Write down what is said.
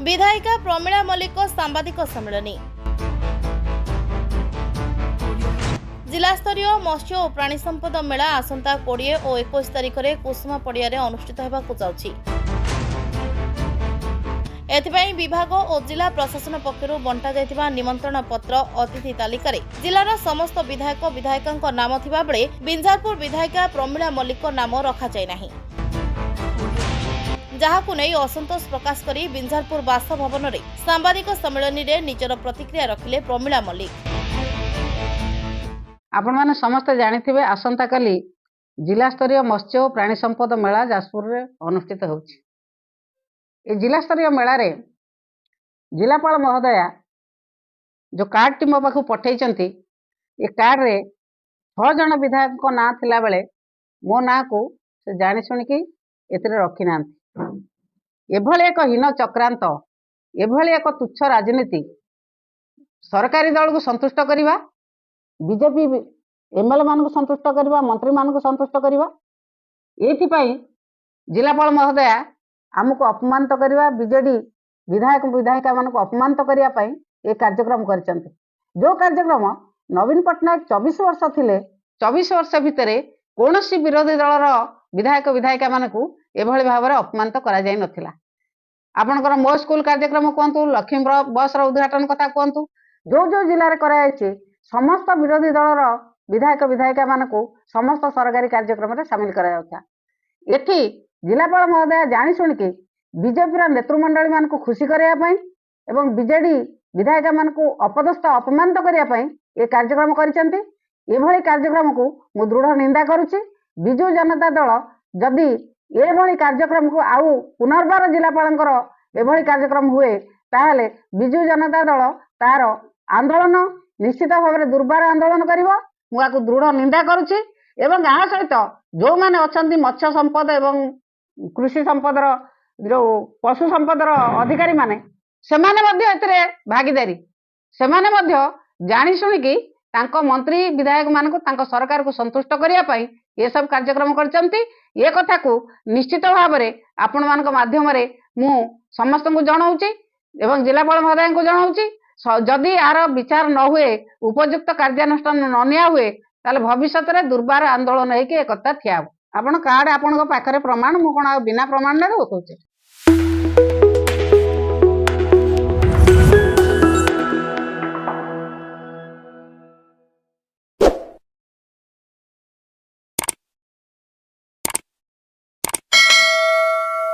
विधायिका प्रमीला मल्लिक सांबादिक सम्मेलन। जिला स्तरीय मत्स्य और प्राणी संपद मेला आसंता 20 और 21 तारिख में कुसुमा पड़िया अनुष्ठित होगाकू जाउछि। एथिपाई विभाग और जिला प्रशासन पक्षरु बंटा जायतिबा निमंत्रण पत्र अतिथि तालिकार जिलार समस्त विधायक विधायिका नाम थिबा बेले बिंझारपुर विधायिका प्रमीला मल्लिक नाम रखा जाय नाही, जहाकू नै असंतोष प्रकाश करी बिंझारपुर बासभवन में सांबादिक सम्मेलन में निजर प्रतिक्रिया रखिले प्रमीला मल्लिक। आपण माने समस्त जानिथिबे आसंता काली जिला स्तरीय मत्स्य और प्राणी संपद मेला जाजपुर रे अनुष्ठित होछि। ए जिला स्तरीय मेला रे जिलापाल महोदया जो कार्ड टी मो पाखु पठेइचंती, ए कार्ड रे 6 जन विधायक को ना थिला बेले मो ना को से जानि सुनि कि एथिरे रखि नांती। एभले एक हीन चक्रांत, एभले एक तुच्छ राजनीति सरकारी दल को संतुष्ट करिवा, बीजेपी एमएलए मान को संतुष्ट करिवा, मंत्री मान को संतुष्ट करिवा, एथि पई जिलापाल महोदया आमको अपमानित करिवा, बीजेडी विधायक विधायिका मान को अपमानित करिया पई ए कार्यक्रम करचंते। जो कार्यक्रम नवीन पटनायक 24 वर्ष थिले, 24 वर्ष भितरे कोनोसी विरोधी दलर विधायक विधायिका मान को एभली भाव में अपमानित करा जाय नथिला। आपनकर मो स्कूल कार्यक्रम कहतु, लक्ष्मी बस उद्घाटन कथा कहतु, जो जो जिले में कराई समस्त विरोधी दलर विधायक विधायिका मान को समस्त सरकारी कार्यक्रम में सामिल करा। एठी जिलापाल महोदय जानी शुणिकी बीजेपी नेतृमंडली मान को खुशी करने एवं बीजेडी विधायिका मान को अपदस्थ अपमानित करने ये कार्यक्रम करिसेंती। एभली कार्यक्रम को मु दृढ़ निंदा करुछि। बिजु जनता दल जदि एभली कार्यक्रम को आउ पुनर्बार जिलापालंकर एभली कार्यक्रम हुए ताहले बिजु जनता दल तार आंदोलन निश्चित भाव में दुर्बार आंदोलन करिवो। मु आकु दृढ़ निंदा करुछि एवं आ सहित जो माने अछंती मत्स्य संपद एवं कृषि संपदर जो पशु संपदर अधिकारी माने सेमाने मध्य एतरे भागीदारी, सेमाने मध्य जानी शुणिकी तांको मंत्री विधायक मान को तांको सरकार को संतुष्ट करिया पई ये सब कार्यक्रम करचंती। ये कथा को निश्चित भाव में आपण मान माध्यम रे मु समस्त को जणाउची एवं जिलापाल महोदय को जणाउची। जदि यार विचार न हुए, उपयुक्त कार्यानुष्ठान न निया हुए ताले भविष्य में दुर्बार आंदोलन होगी एक कथा ठिया। आपण कार्ड आपण पाखरे प्रमाण मु कोन बिना प्रमाण ने देखौचे।